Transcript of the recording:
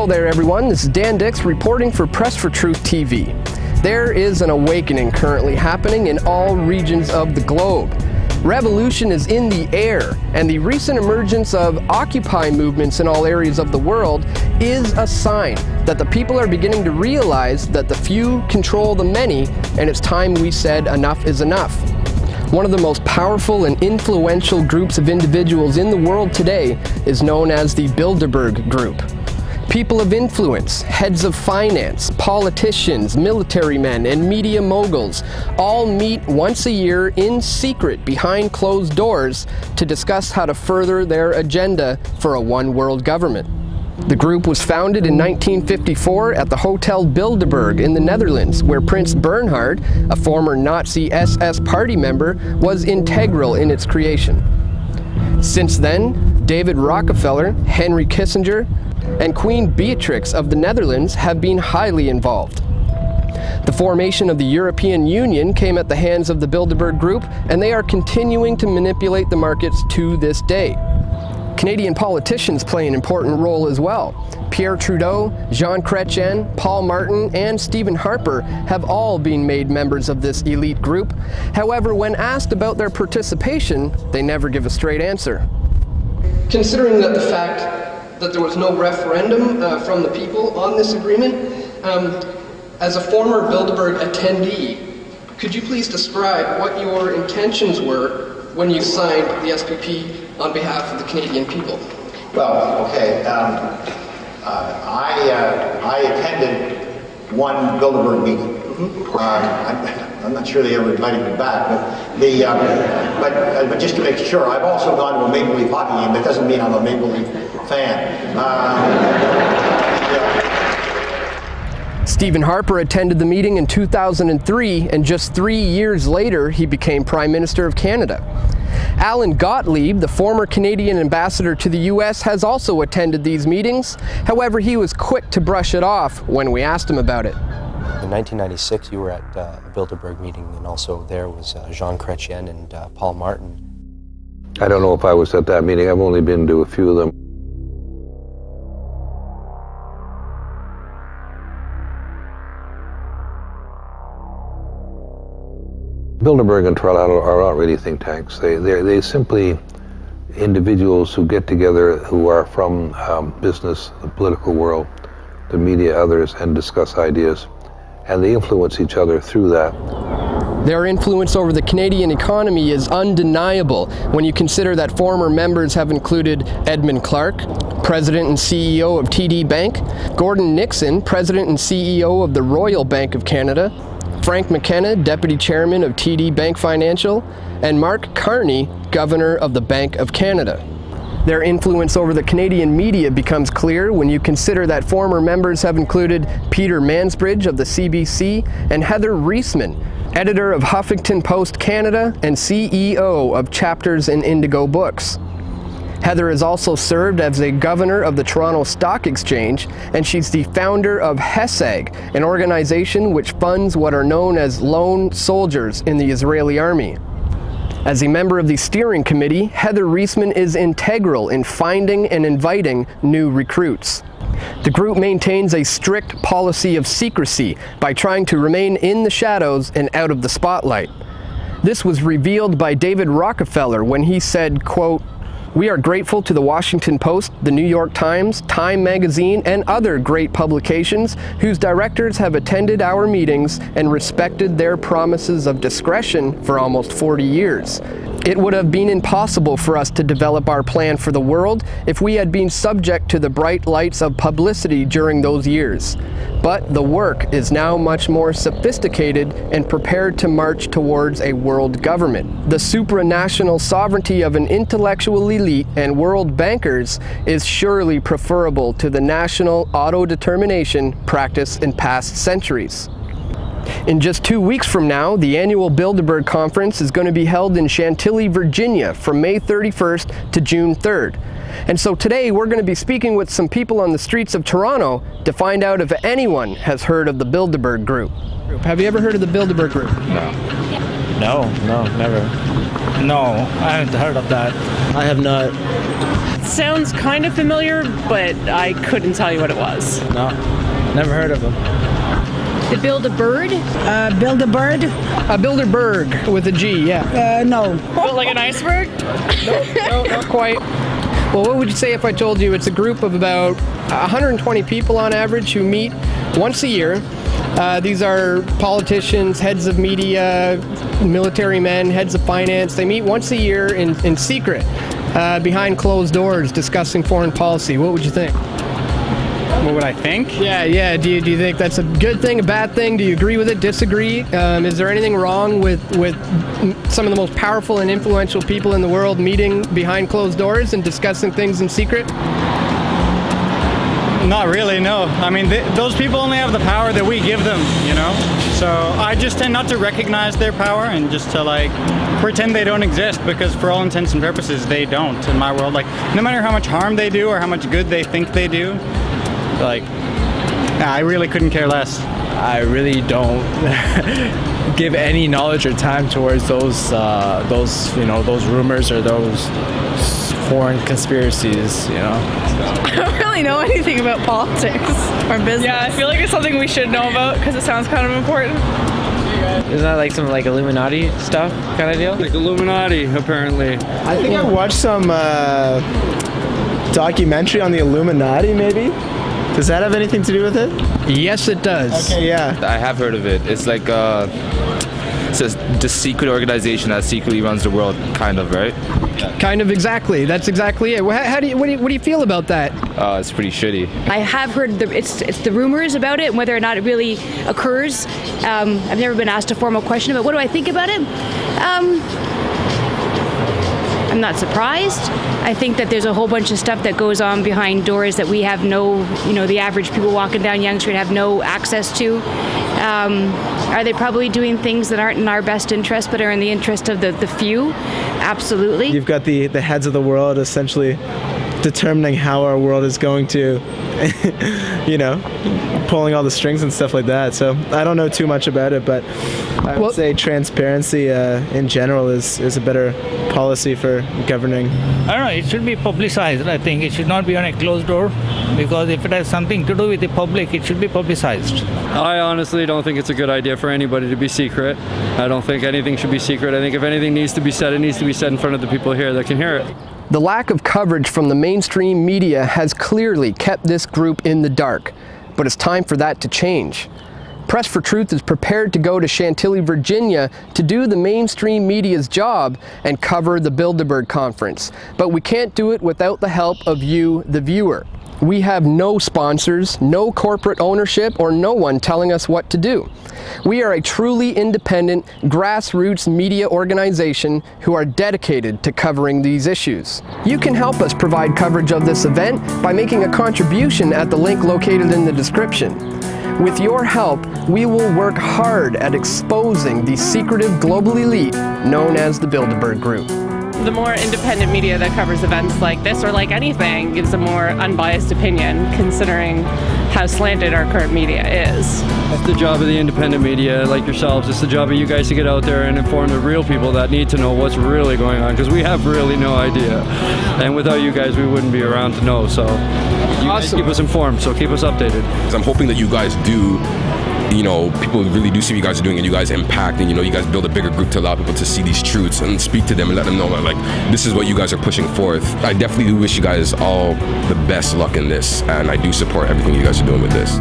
Hello there everyone, this is Dan Dix reporting for Press for Truth TV. There is an awakening currently happening in all regions of the globe. Revolution is in the air, and the recent emergence of Occupy movements in all areas of the world is a sign that the people are beginning to realize that the few control the many, and it's time we said enough is enough. One of the most powerful and influential groups of individuals in the world today is known as the Bilderberg Group. People of influence, heads of finance, politicians, military men, and media moguls all meet once a year in secret behind closed doors to discuss how to further their agenda for a one-world government. The group was founded in 1954 at the Hotel Bilderberg in the Netherlands, where Prince Bernhard, a former Nazi SS party member, was integral in its creation. Since then, David Rockefeller, Henry Kissinger, and Queen Beatrix of the Netherlands have been highly involved. The formation of the European Union came at the hands of the Bilderberg Group, and they are continuing to manipulate the markets to this day. Canadian politicians play an important role as well. Pierre Trudeau, Jean Chrétien, Paul Martin, and Stephen Harper have all been made members of this elite group. However, when asked about their participation, they never give a straight answer. Considering that the fact that there was no referendum from the people on this agreement, as a former Bilderberg attendee, could you please describe what your intentions were when you signed the SPP on behalf of the Canadian people? Well, okay, I attended one Bilderberg meeting. I'm not sure they ever invited me back, but just to make sure, I've also gone to a Maple Leaf hockey game. That doesn't mean I'm a Maple Leaf fan. Yeah. Stephen Harper attended the meeting in 2003, and just 3 years later, he became Prime Minister of Canada. Alan Gottlieb, the former Canadian ambassador to the U.S., has also attended these meetings. However, he was quick to brush it off when we asked him about it. In 1996, you were at a Bilderberg meeting, and also there was Jean Chrétien and Paul Martin. I don't know if I was at that meeting. I've only been to a few of them. Bilderberg and Tralala are not really think tanks. They're simply individuals who get together who are from business, the political world, the media, others, and discuss ideas. And they influence each other through that. Their influence over the Canadian economy is undeniable when you consider that former members have included Edmund Clark, President and CEO of TD Bank, Gordon Nixon, President and CEO of the Royal Bank of Canada, Frank McKenna, Deputy Chairman of TD Bank Financial, and Mark Carney, Governor of the Bank of Canada. Their influence over the Canadian media becomes clear when you consider that former members have included Peter Mansbridge of the CBC and Heather Reisman, editor of Huffington Post Canada and CEO of Chapters in Indigo Books. Heather has also served as a governor of the Toronto Stock Exchange, and she's the founder of HESAG, an organization which funds what are known as lone soldiers in the Israeli army. As a member of the steering committee, Heather Reisman is integral in finding and inviting new recruits. The group maintains a strict policy of secrecy by trying to remain in the shadows and out of the spotlight. This was revealed by David Rockefeller when he said, quote, "We are grateful to the Washington Post, the New York Times, Time Magazine, and other great publications whose directors have attended our meetings and respected their promises of discretion for almost 40 years. It would have been impossible for us to develop our plan for the world if we had been subject to the bright lights of publicity during those years. But the work is now much more sophisticated and prepared to march towards a world government. The supranational sovereignty of an intellectual elite and world bankers is surely preferable to the national autodetermination practiced in past centuries." In just 2 weeks from now, the annual Bilderberg Conference is going to be held in Chantilly, Virginia from May 31st to June 3rd. And so today we're going to be speaking with some people on the streets of Toronto to find out if anyone has heard of the Bilderberg Group. Have you ever heard of the Bilderberg Group? No, never. No, I haven't heard of that. I have not. sounds kind of familiar, but I couldn't tell you what it was. No, never heard of them. The Bilderberg? Bilderberg? Bilderberg with a G, yeah. No. Built like an iceberg? No, not quite. Well, what would you say if I told you it's a group of about 120 people on average who meet once a year? These are politicians, heads of media, military men, heads of finance. They meet once a year in secret, behind closed doors, discussing foreign policy. What would you think? What would I think? Yeah. Do you think that's a good thing, a bad thing? Do you agree with it, disagree? Is there anything wrong with some of the most powerful and influential people in the world meeting behind closed doors and discussing things in secret? Not really, no. I mean, those people only have the power that we give them, you know? So I just tend not to recognize their power and just to, like, pretend they don't exist, because for all intents and purposes, they don't in my world. Like, no matter how much harm they do or how much good they think they do, like, I really couldn't care less. I really don't give any knowledge or time towards those rumors or those foreign conspircies, you know. I don't really know anything about politics or business. Yeah, I feel like it's something we should know about because it sounds kind of important. Isn't that like some like Illuminati stuff kind of deal? Like Illuminati, apparently. I think I watched some documentary on the Illuminati, maybe? Does that have anything to do with it? Yes, it does. Okay, yeah. I have heard of it. It's like it's the secret organization that secretly runs the world, kind of, right? Kind of, exactly. That's exactly it. What do you feel about that? It's pretty shitty. I have heard it's the rumors about it and whether or not it really occurs. I've never been asked a formal question about what do I think about it. I'm not surprised. I think that there's a whole bunch of stuff that goes on behind doors that we have the average people walking down Yonge Street have no access to. Are they probably doing things that aren't in our best interest but are in the interest of the few? Absolutely. You've got the heads of the world essentially determining how our world is going to, pulling all the strings and stuff like that. So I don't know too much about it, but I would say transparency in general is a better policy for governing. I don't know, it should be publicized. I think it should not be on a closed door, because if it has something to do with the public, it should be publicized. I honestly don't think it's a good idea for anybody to be secret. I don't think anything should be secret. I think if anything needs to be said, it needs to be said in front of the people here that can hear it. The lack of coverage from the mainstream media has clearly kept this group in the dark, but it's time for that to change. Press for Truth is prepared to go to Chantilly, Virginia to do the mainstream media's job and cover the Bilderberg conference, but we can't do it without the help of you, the viewer. We have no sponsors, no corporate ownership, or no one telling us what to do. We are a truly independent, grassroots media organization who are dedicated to covering these issues. You can help us provide coverage of this event by making a contribution at the link located in the description. With your help, we will work hard at exposing the secretive global elite known as the Bilderberg Group. The more independent media that covers events like this, or like anything, gives a more unbiased opinion, considering how slanted our current media is. It's the job of the independent media, like yourselves. It's the job of you guys to get out there and inform the real people that need to know what's really going on, because we have really no idea. And without you guys, we wouldn't be around to know. So you guys keep us informed, so keep us updated. I'm hoping that you guys do, people really do see what you guys are doing, and you guys impact, and you guys build a bigger group to allow people to see these truths and speak to them and let them know that, like, this is what you guys are pushing forth. I definitely do wish you guys all the best luck in this, and I do support everything you guys are doing with this.